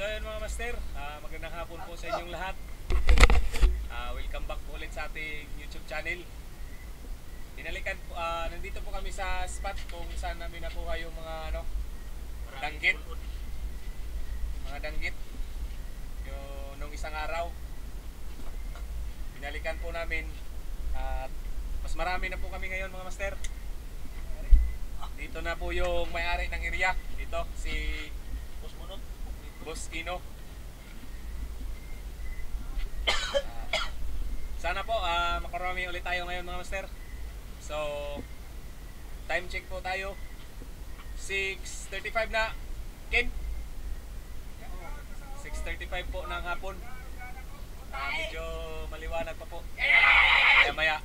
So yun mga master, magandang hapon po sa inyong lahat. Welcome back po ulit sa ating YouTube channel. Nandito po kami sa spot kung saan namin nakuha yung mga danggit. Mga danggit. Yung nung isang araw. Binalikan po namin at mas marami na po kami ngayon mga master. Dito na po yung may-ari ng area. Dito si Boss Ino. Sana po makarami ulit tayo ngayon mga master. So time check po tayo, 6:35 na Ken. 6:35 po ng hapon. Medyo maliwanag pa po. Kaya maya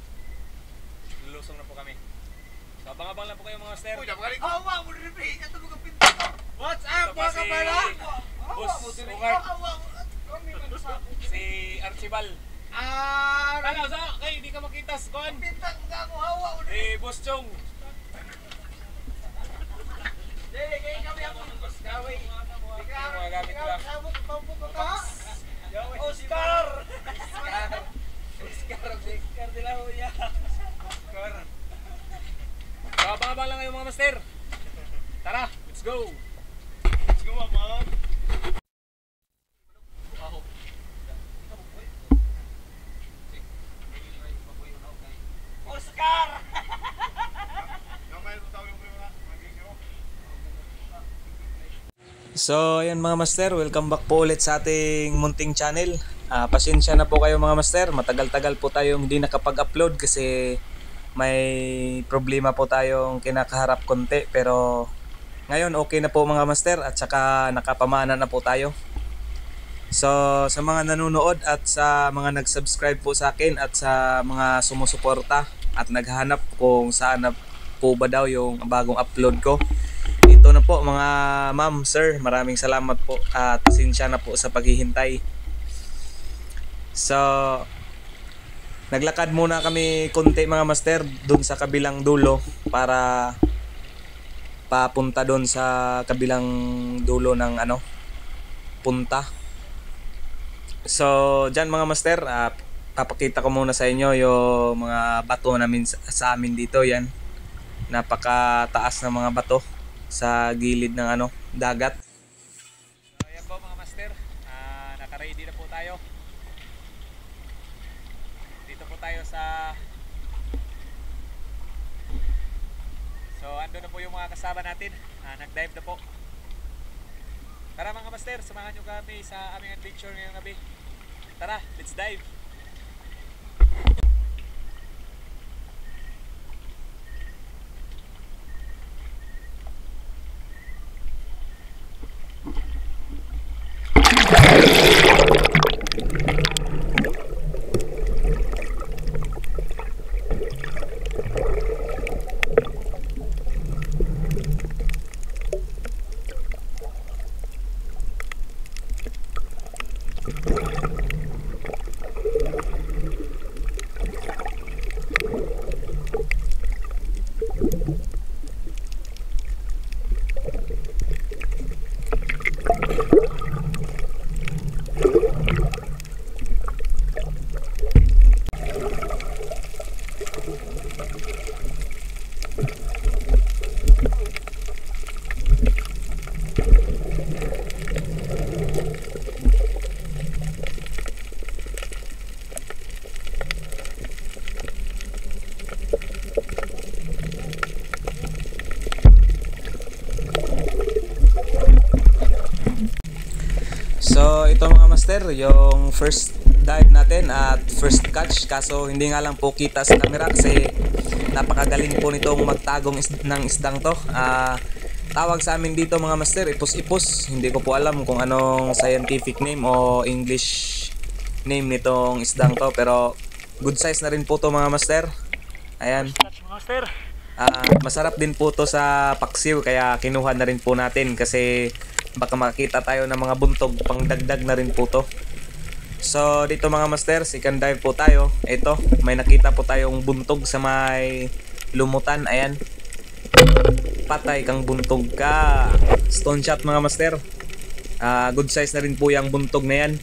lulusong na po kami. So abang-abang lang po kayo mga master. What's up mga kabala? Boss Ungart. Si Archibald. Ano sa kay di ka makita sa kon. Boss Chong. Kay kami ako boss Kaway. Mga gamit lang. Oscar de la Hoya. So abang-abang lang kayo mga master. Tara, let's go. Let's go mama. Oscar! So ayan mga master, welcome back po ulit sa ating munting channel. Pasensya na po kayo mga master, matagal-tagal po tayong hindi nakapag-upload kasi may problema po tayong kinakaharap konti. Pero ngayon okay na po mga master at saka nakapamana na po tayo. So sa mga nanonood at sa mga nag-subscribe po sa akin at sa mga sumusuporta at naghahanap kung saan na po ba daw yung bagong upload ko, ito na po mga ma'am, sir, maraming salamat po at pasensya na po sa paghihintay. So naglakad muna kami konti mga master dun sa kabilang dulo para papunta dun sa kabilang dulo ng punta. So dyan mga master, papakita ko muna sa inyo yung mga bato namin sa amin dito. Yan, napakataas na mga bato sa gilid ng dagat. So ayan po mga master, naka-ready na po tayo. Dito po tayo sa ando na po yung mga kasama natin, nag-dive na po. Tara mga master, samahan nyo kami sa aming adventure ngayong gabi. Tara, let's dive. So ito mga master, yung first dive natin at first catch, kaso hindi nga lang po kita sa camera kasi napakagaling po nitong magtagong ng isdang to. Tawag sa amin dito mga master, ipos-ipos. Hindi ko po alam kung anong scientific name o English name nitong isdang to, pero good size na rin po to mga master. Ayan, masarap din po to sa paksiw, kaya kinuha na rin po natin kasi baka makita tayo ng mga buntog, pang dagdag na rin po to. So dito mga master, second dive po tayo. Ito, may nakita po tayong buntog sa may lumutan. Ayan, patay kang buntog ka. Stone shot mga master. Good size na rin po yung buntog na yan.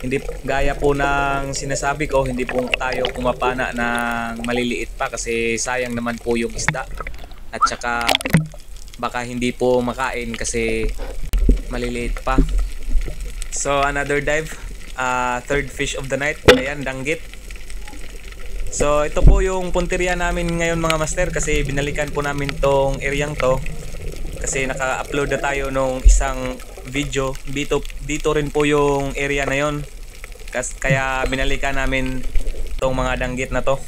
Hindi gaya po ng sinasabi ko, hindi po tayo pumapana ng maliliit pa kasi sayang naman po yung isda. At saka baka hindi po makain kasi maliliit pa. So another dive, third fish of the night. Ayan, danggit. So ito po yung punteriya namin ngayon mga master kasi binalikan po namin tong areang to kasi naka-upload na tayo nung isang video. Dito rin po yung area na yon. Kaya binalikan namin tong mga danggit na to.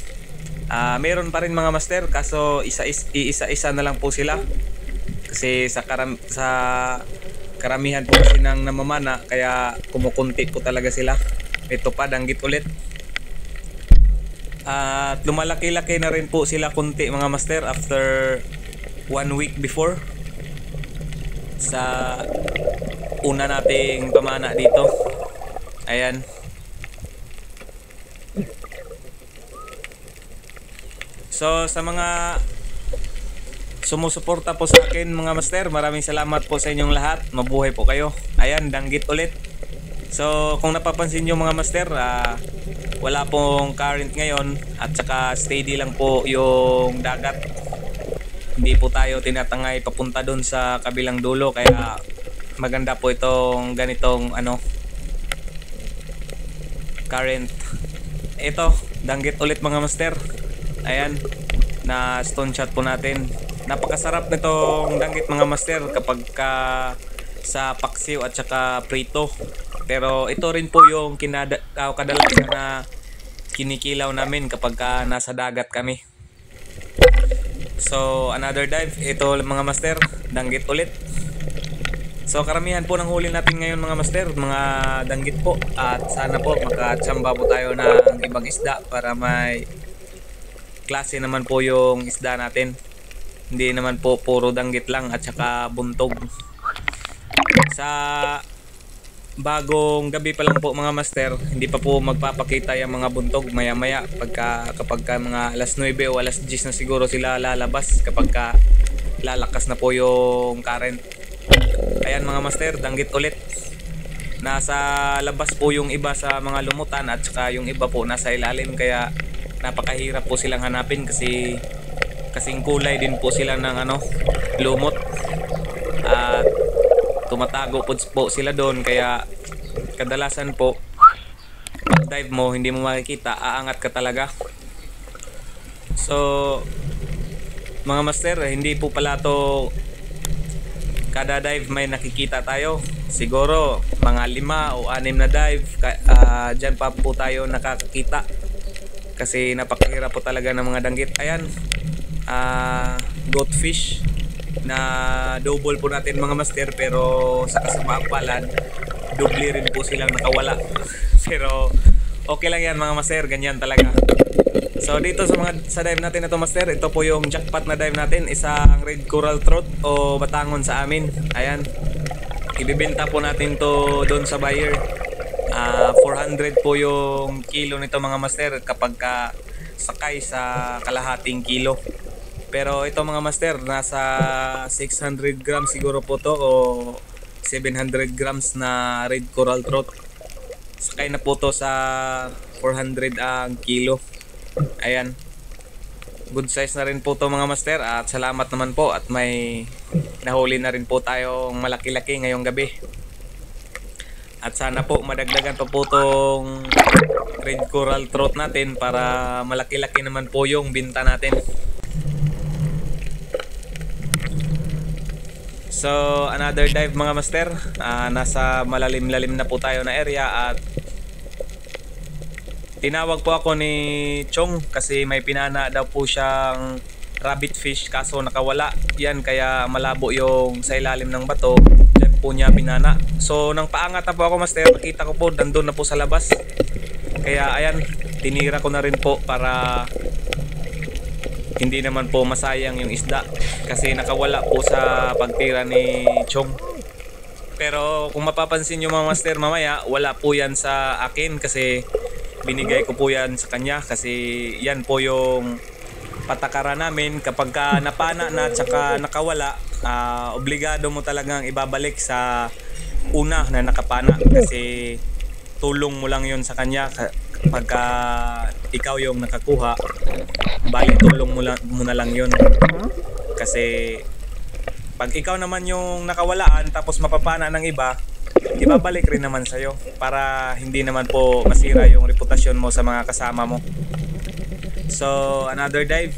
Meron pa rin mga master kaso isa-isa na lang po sila. Kasi sa karamihan po kasi ng namamana kaya kumukunti po talaga sila. Ito pa danggit ulit. At lumalaki-laki na rin po sila kunti mga master after 1 week before sa una nating pamana dito. Ayan. So sa mga sumusuporta po sa akin mga master, maraming salamat po sa inyong lahat. Mabuhay po kayo. Ayan, danggit ulit. So kung napapansin nyo mga master, wala pong current ngayon at saka steady lang po yung dagat. Hindi po tayo tinatangay papunta doon sa kabilang dulo kaya maganda po itong ganitong current. Ito, danggit ulit mga master. Ayan, na stone shot po natin. Napakasarap nitong danggit mga master kapag sa paksiw at saka prito. Pero ito rin po yung kadalasan na kinikilaw namin kapag nasa dagat kami. So another dive, ito mga master, danggit ulit. So karamihan po ng huli natin ngayon mga master, mga danggit po. At sana po makatsamba po tayo ng ibang isda para may klase naman po yung isda natin. Hindi naman po puro danggit lang at saka buntog. Sa bagong gabi pa lang po mga master, hindi pa po magpapakita yung mga buntog. Maya maya kapag mga alas 9 o alas 10 na siguro sila lalabas kapag lalakas na po yung current. Ayan mga master, danggit ulit. Nasa labas po yung iba sa mga lumutan at saka yung iba po nasa ilalim kaya napakahirap po silang hanapin kasi kasing kulay din po sila ng lumot. At tumatago po sila doon kaya kadalasan po pag dive mo hindi mo makikita, aangat ka talaga. So mga master, hindi po pala to kada dive may nakikita tayo. Siguro mga 5 o 6 na dive dyan pa po tayo nakakakita kasi napakahirap po talaga ng mga danggit. Ayan, goatfish na double po natin mga master pero sa kasamang palad doble rin po silang nakawala. Pero okay lang yan mga master, ganyan talaga. So dito sa dive natin na to master, ito po yung jackpot na dive natin, isang red coral trout o batangon sa amin. Ayan, ibibenta po natin to doon sa buyer. 400 po yung kilo nito mga master kapag sakay sa kalahating kilo. Pero ito mga master, nasa 600 grams siguro po to o 700 grams na red coral trout. Sakay na po to sa 400 ang kilo. Ayan, good size na rin po to mga master at salamat naman po at may nahuli na rin po tayong malaki-laki ngayong gabi. At sana po madagdagan pa po tong red coral trout natin para malaki-laki naman po yung binta natin. So another dive mga master, nasa malalim-lalim na po tayo na area at tinawag po ako ni Chong kasi may pinana daw po siyang rabbit fish kaso nakawala yan kaya malabo yung sa ilalim ng bato. Diyan po niya pinana. So nang paangat na po ako master, nakita ko po nandun na po sa labas. Kaya ayan, tinira ko na rin po para hindi naman po masayang yung isda kasi nakawala po sa pagtira ni Chong. Pero kung mapapansin nyo mga master mamaya, wala po yan sa akin kasi binigay ko po yan sa kanya kasi yan po yung patakaran namin kapag napana na at saka nakawala, obligado mo talagang ibabalik sa una na nakapana kasi tulong mo lang yon sa kanya pagka ikaw yung nakakuha, bali tulong mo na lang yon kasi pag ikaw naman yung nakawalaan tapos mapapana ng iba, ibabalik rin naman sa'yo para hindi naman po masira yung reputasyon mo sa mga kasama mo. So another dive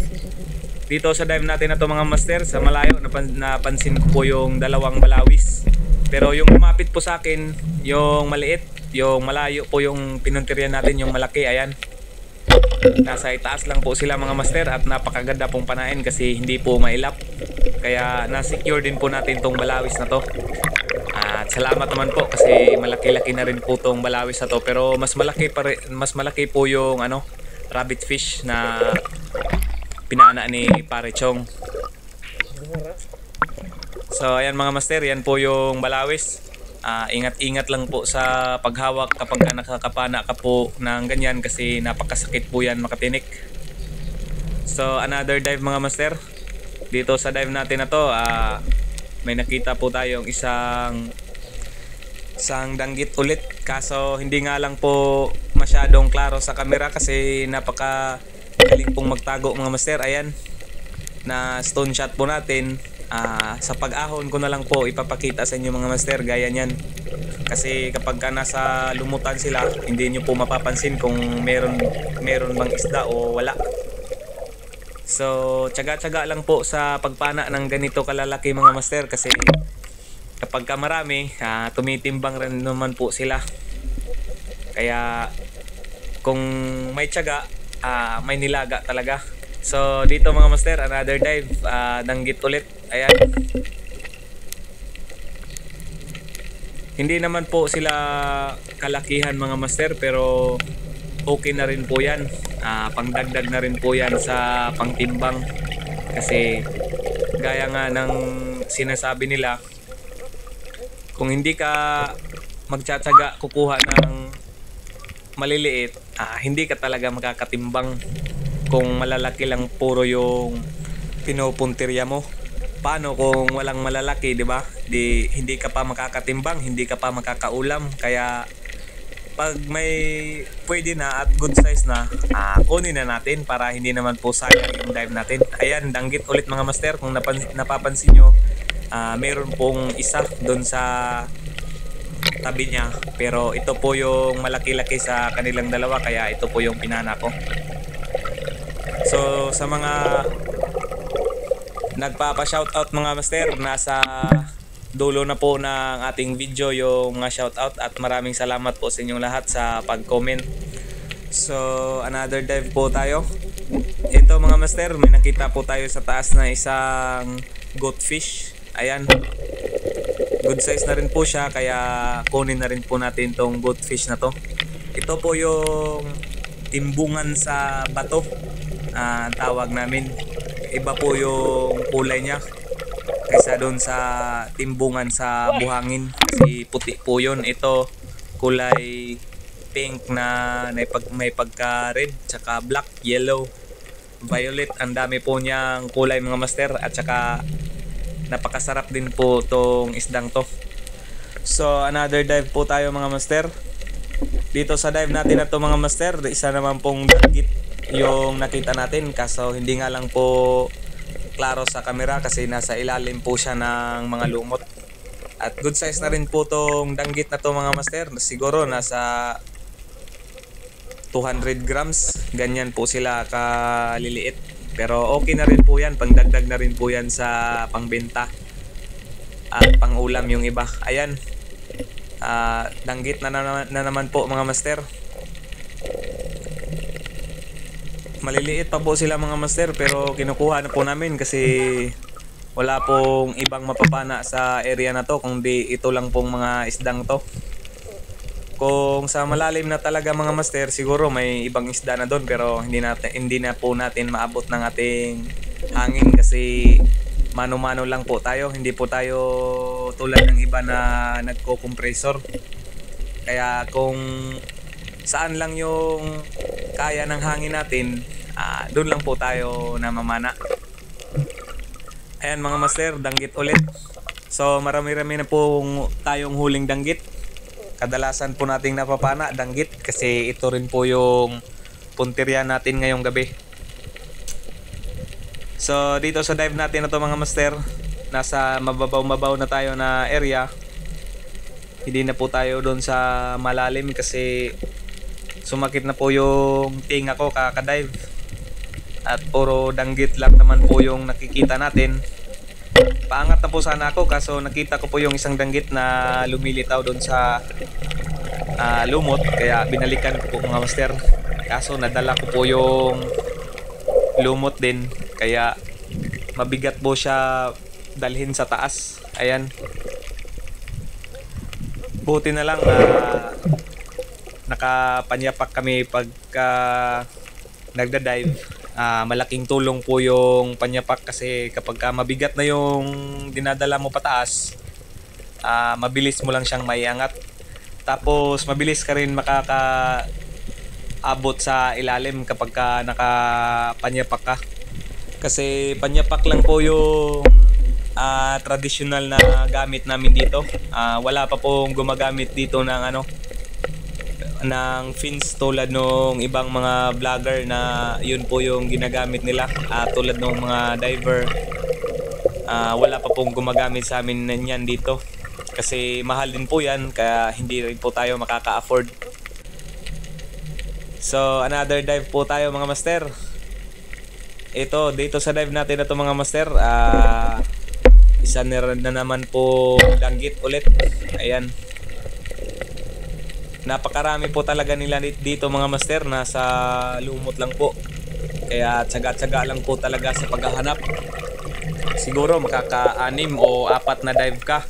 dito sa dive natin na to mga master. Sa malayo napansin ko po yung dalawang balawis, pero yung lumapit po sa akin yung maliit, yung malayo po yung pinuntiryan natin, yung malaki, ayan, nasa itaas lang po sila mga master at napakaganda pong panain kasi hindi po mailap, kaya na-secure din po natin tong balawis na to. At salamat naman po kasi malaki-laki na rin po tong balawis na to, pero mas malaki po yung rabbit fish na pinana ni Pare Chong. So ayan mga master, yan po yung balawis. Ingat-ingat lang po sa paghawak kapag nakakapana ka po ng ganyan kasi napakasakit po yan makatinik. So another dive mga master. Dito sa dive natin na to, may nakita po tayong isang danggit ulit, kaso hindi nga lang po masyadong klaro sa camera kasi napaka galing pong magtago mga master. Ayan, na stone shot po natin. Sa pag-ahon ko na lang po ipapakita sa inyo mga master, gaya nyan, kasi kapag ka nasa lumutan sila hindi nyo po mapapansin kung meron bang isda o wala. So tiyaga-tiyaga lang po sa pagpana ng ganito kalalaki mga master kasi kapag ka marami, tumitimbang rin naman po sila, kaya kung may tiyaga, may nilaga talaga. So dito mga master, another dive, danggit ulit. Ayan, hindi naman po sila kalakihan mga master, pero okay na rin po yan, pangdagdag na rin po yan sa pangtimbang kasi gaya nga ng sinasabi nila, kung hindi ka magtsatsaga kukuha ng maliliit, hindi ka talaga makakatimbang. Kung malalaki lang puro yung pinupuntirya mo, paano kung walang malalaki, di ba? Hindi ka pa makakatimbang, hindi ka pa makakaulam. Kaya pag may pwede na at good size na, kunin na natin para hindi naman po sayang yung dive natin. Ayan, danggit ulit mga master. Kung napapansin nyo, meron pong isa doon sa tabi niya, pero ito po yung malaki-laki sa kanilang dalawa, kaya ito po yung pinana ko. So sa mga nagpapa-shoutout mga master, nasa dulo na po ng ating video yung mga shoutout, at maraming salamat po sa inyong lahat sa pag-comment. So another dive po tayo. Ito mga master, may nakita po tayo sa taas na isang goatfish. Ayan, good size na rin po siya, kaya kunin na rin po natin tong goatfish na to. Ito po yung timbungan sa bato, tawag namin. Iba po yung kulay niya kaysa doon sa timbungan sa buhangin kasi puti po yun. Ito kulay pink na may pagka red, tsaka black, yellow, violet. Ang dami po niyang kulay mga master, at tsaka napakasarap din po tong isdang to. So another dive po tayo mga master. Dito sa dive natin na to mga master, isa naman pong danggit yung nakita natin, kaso hindi nga lang po klaro sa camera kasi nasa ilalim po siya ng mga lumot. At good size na rin po tong danggit na to mga master, siguro nasa 200 grams, ganyan po sila kaliliit. Pero okay na rin po yan, pangdagdag na rin po yan sa pangbenta at pangulam yung iba. Ayan, danggit na naman po mga master. Maliliit pa po sila mga master, pero kinukuha na po namin kasi wala pong ibang mapapana sa area na to kundi ito lang pong mga isdang to. Kung sa malalim na talaga mga master, siguro may ibang isda na doon, pero hindi na po natin maabot ng ating hangin kasi mano-mano lang po tayo. Hindi po tayo tulad ng iba na nagko-compressor. Kaya kung saan lang yung kaya ng hangin natin, doon lang po tayo namamana. Ayan mga master, danggit ulit. So marami-rami na po tayong huling danggit. Kadalasan po nating napapana danggit kasi ito rin po yung punteriya natin ngayong gabi. So dito sa dive natin na to mga master, nasa mababaw-mabaw na tayo na area. Hindi na po tayo doon sa malalim kasi sumakit na po yung tinga ko kakadive. At puro danggit lang naman po yung nakikita natin. Paangat na po sana ako kaso nakita ko po yung isang danggit na lumilitaw doon sa lumot. Kaya binalikan ko po mga master. Kaso nadala ko po yung lumot din. Kaya mabigat po siya dalhin sa taas. Ayan. Buti na lang na nakapanyapak kami pagka nagda-dive. Malaking tulong po yung panyapak kasi kapag mabigat na yung dinadala mo pataas, mabilis mo lang siyang maiangat. Tapos mabilis ka rin makakaabot sa ilalim kapag nakapanyapak ka. Kasi panyapak lang po yung traditional na gamit namin dito. Wala pa pong gumagamit dito ng ng fins tulad nung ibang mga vlogger na yun po yung ginagamit nila. Tulad nung mga diver, wala pa pong gumagamit sa amin yan dito kasi mahal din po yan, kaya hindi rin po tayo makaka-afford. So another dive po tayo mga master. Ito dito sa dive natin na to mga master, isa na naman po danggit ulit. Ayan, napakarami po talaga nila dito mga master, nasa lumot lang po. Kaya tsaga-tsaga lang po talaga sa paghahanap. Siguro makaka-6 o 4 na dive ka,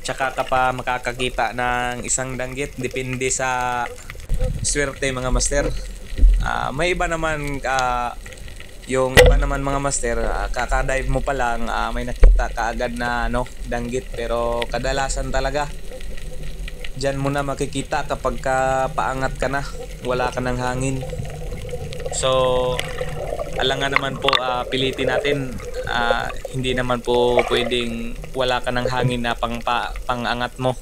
tsaka ka pa makakakita ng isang danggit. Depende sa swerte mga master. May iba naman, yung iba naman mga master, kaka-dive mo pa lang, may nakita kaagad na danggit. Pero kadalasan talaga diyan mo na makikita kapag paangat ka na, wala ka ng hangin. So alangan naman po, pilitin natin. Hindi naman po pwedeng wala ka ng hangin na pangangat mo.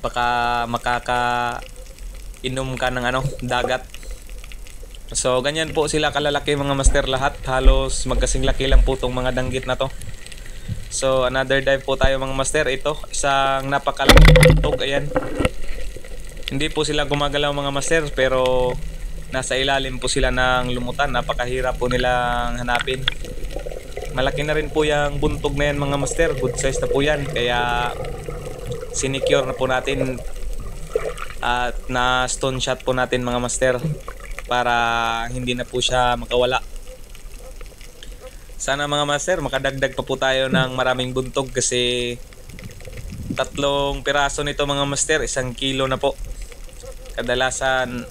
Baka makakainom ka ng dagat. So ganyan po sila kalalaki mga master lahat. Halos magkasing laki lang po tong mga danggit na to. So another dive po tayo mga master. Ito isang napakalaking buntog. Ayan, hindi po sila gumagalaw mga master, pero nasa ilalim po sila ng lumutan. Napakahirap po nilang hanapin. Malaki na rin po yung buntog na yan mga master. Good size na po yan. Kaya sinicure na po natin at na stone shot po natin mga master para hindi na po siya makawala. Sana mga master makadagdag pa po tayo ng maraming buntog kasi 3 piraso nito mga master, 1 kilo na po. Kadalasan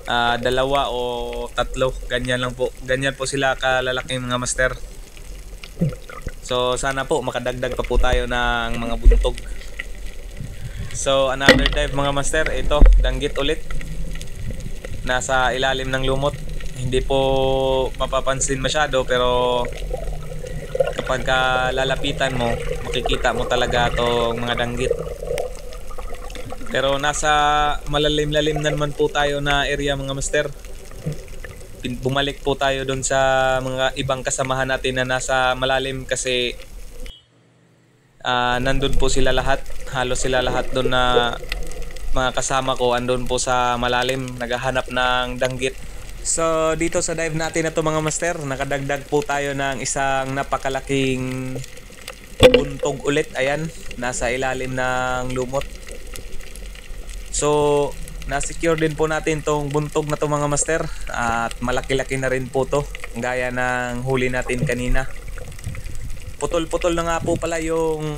2 o 3, ganyan lang po. Ganyan po sila kalalaki mga master. So sana po makadagdag pa po tayo ng mga buntog. So another dive mga master. Ito danggit ulit, nasa ilalim ng lumot. Hindi po mapapansin masyado, pero kapag lalapitan mo, makikita mo talaga itong mga danggit. Pero nasa malalim-lalim naman po tayo na area mga master. Bumalik po tayo doon sa mga ibang kasamahan natin na nasa malalim kasi nandun po sila lahat. Halos sila lahat doon na mga kasama ko andun po sa malalim, naghahanap ng danggit. So dito sa dive natin na to mga master, nakadagdag po tayo ng isang napakalaking buntog ulit. Ayan, nasa ilalim ng lumot. So na-secure din po natin tong buntog na to mga master, at malaki-laki na rin po to, gaya ng huli natin kanina. Putol-putol na nga po pala yung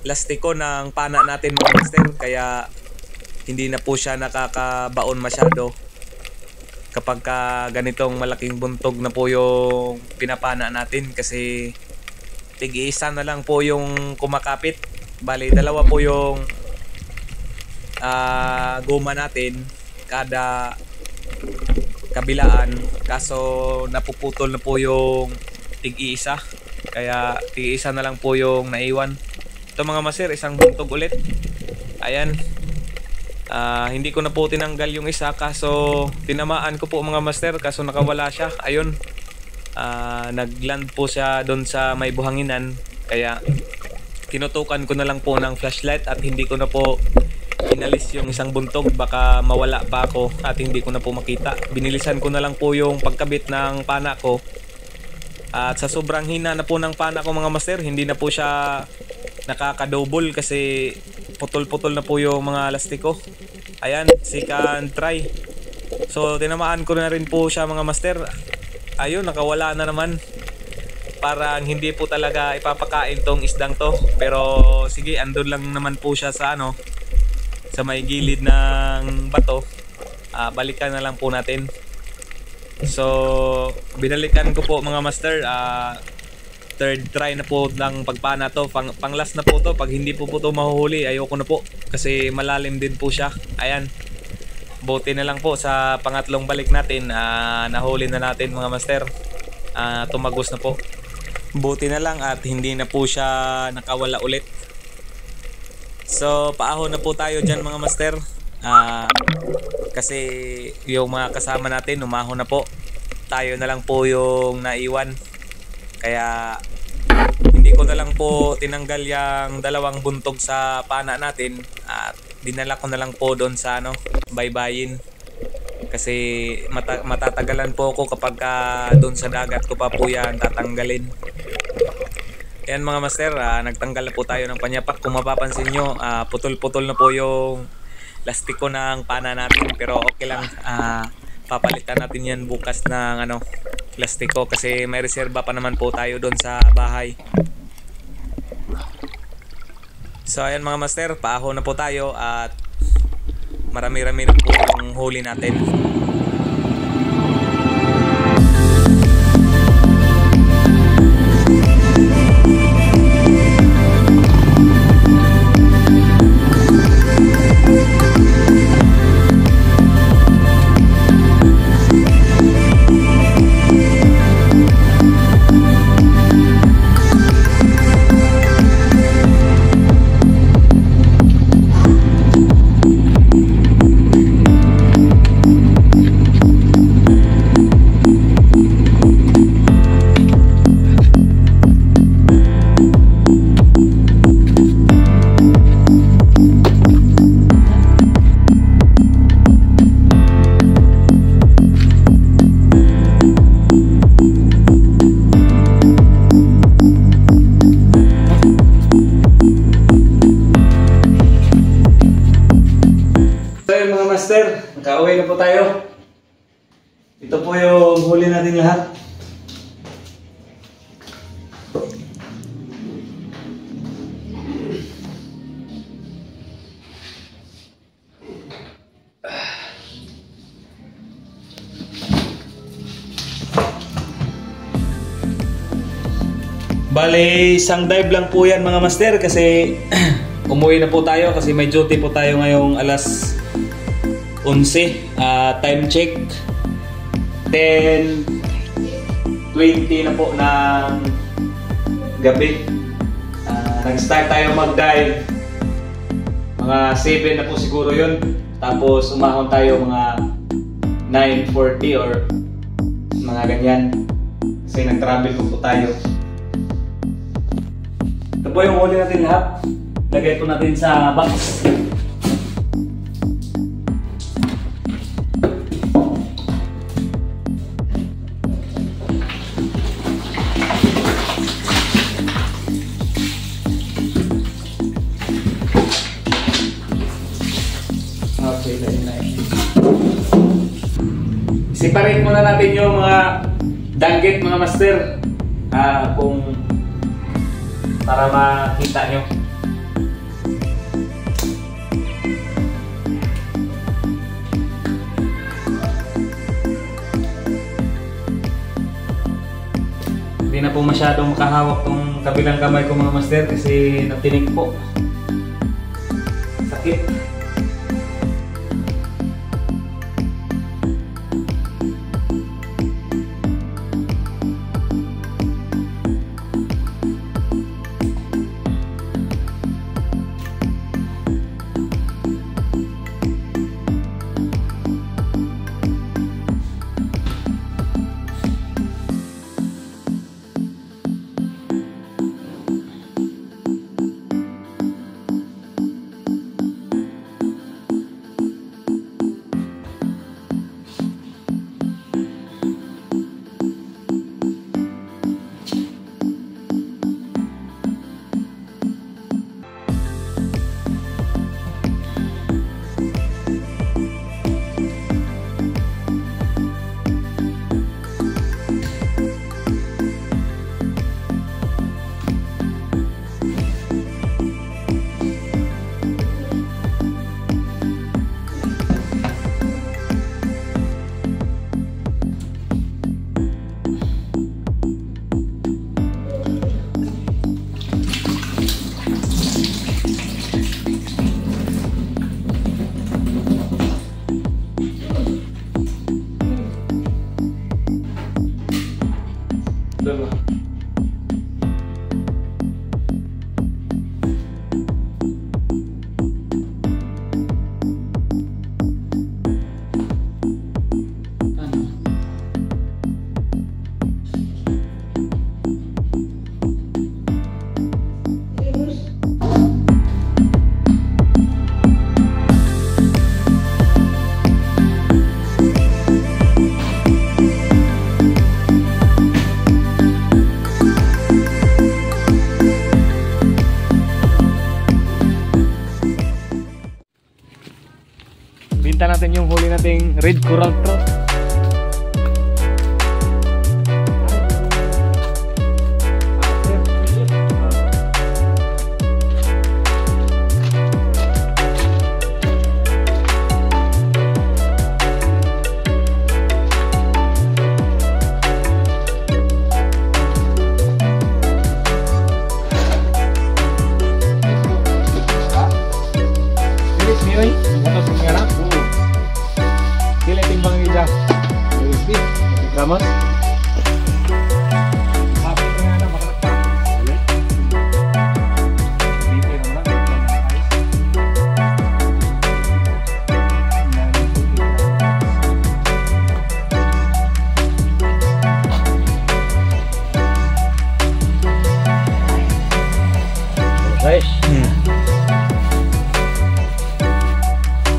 lastiko ng pana natin mga master, kaya hindi na po siya nakakabaon masyado kapag ganitong malaking buntog na po yung pinapana natin, kasi tig-isa na lang po yung kumakapit. Bali 2 po yung goma natin kada kabilaan, kaso napuputol na po yung tig-iisa. Kaya tig-iisa na lang po yung naiwan. Ito mga master, isang buntog ulit. Ayan. Hindi ko na po tinanggal yung isa kaso tinamaan ko po mga master kaso nakawala siya. Ayun. Nagland po siya doon sa may buhanginan. Kaya tinutukan ko na lang po ng flashlight at hindi ko na po inalis yung isang buntog, baka mawala pa ako at hindi ko na po makita. Binilisan ko na lang po yung pagkabit ng pana ko at sa sobrang hina na po ng pana ko mga master, hindi na po siya nakakadouble kasi putol-putol na po yung mga lastiko. Ayan, second try. So tinamaan ko na rin po siya mga master. Ayun, nakawala na naman. Parang hindi po talaga ipapakain tong isdang to. Pero sige, andun lang naman po siya sa sa may gilid ng bato. Balikan na lang po natin. So binalikan ko po mga master. Third try na po ng pagpana to. Pang last na po to. Pag hindi po to mahuhuli, ayoko na po kasi malalim din po siya. Ayan, buti na lang po sa pangatlong balik natin, nahuli na natin mga master. Tumagos na po. Buti na lang at hindi na po siya nakawala ulit. So paahon na po tayo dyan mga master. Kasi yung mga kasama natin umahon na po. Tayo na lang po yung naiwan. Kaya hindi ko na lang po tinanggal yung dalawang buntog sa pana natin at dinala ko na lang po doon sa baybayin. Kasi matatagalan po ako kapag doon sa dagat ko pa po yan tatanggalin. Ayan mga master, nagtanggal na po tayo ng panyapak. Kung mapapansin nyo, putol-putol na po yung lastiko ng pana natin. Pero okay lang, papalitan natin yan bukas ng lastiko kasi may reserba pa naman po tayo doon sa bahay. So ayan mga master, paahon na po tayo at marami-rami na po yung huli natin. Master, nakauwi na po tayo. Ito po yung huli natin lahat. Bale, isang dive lang po yan mga master kasi umuwi na po tayo kasi may duty po tayo ngayong alas 11, time check 10:20 na po ng gabi. Nag-start tayo mag-dive mga 7 na po siguro yun, tapos umahon tayo mga 9:40 or mga ganyan kasi nag-travel po tayo. Ito po yung huli natin lahat, lagay po natin sa box. Separate muna natin yung mga danggit mga master, kung para makita nyo. Hindi na po masyadong makahawak tong kabilang kamay ko mga master kasi natinik po. Sakit. Dalawa. Binta natin yung huli nating red coral trout. Vamos. Guys,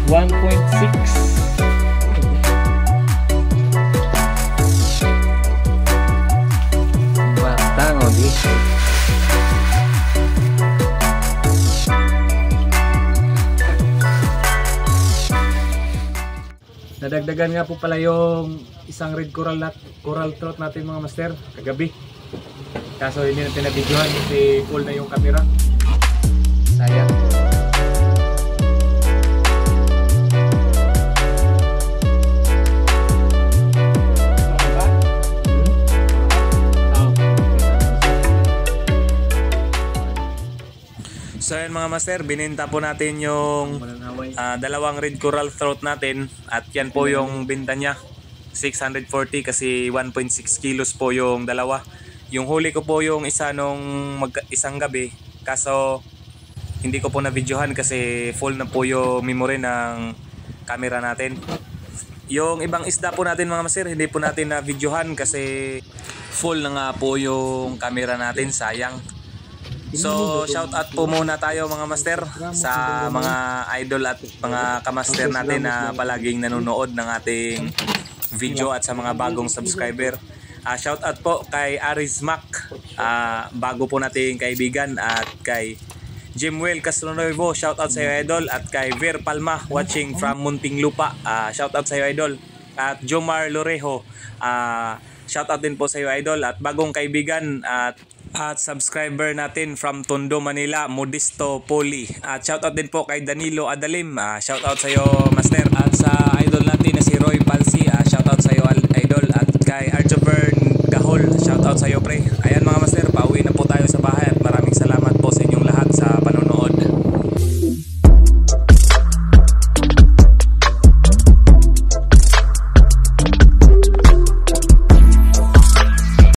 1.6. Nadagdagan nga po pala yung isang red coral trout natin mga master kagabi. Kaso hindi natin nabidyohan kasi full na yung camera. Sayang. So yun mga master, bininta po natin yung dalawang red coral throat natin at yan po yung binta niya, 640 kasi 1.6 kilos po yung dalawa. Yung huli ko po yung isa nung isang gabi, kaso hindi ko po na-videohan kasi full na po yung memory ng camera natin. Yung ibang isda po natin mga master, hindi po natin na-videohan kasi full na nga po yung camera natin, sayang. So shout out po muna tayo mga master sa mga idol at mga kamaster natin na palaging nanonood ng ating video at sa mga bagong subscriber. Shout out po kay Aris Mac, bago po nating kaibigan, at kay Jimwell Castronuevo, shout out sa iyo idol, at kay Ver Palma watching from Muntinlupa, shout out sa iyo idol, at Jomar Lorejo, shout out din po sa iyo idol, at bagong kaibigan at subscriber natin from Tondo, Manila, Modisto Poli. At shoutout din po kay Danilo Adalim. Shoutout sa iyo master. At sa idol natin na si Roy Palsi, shoutout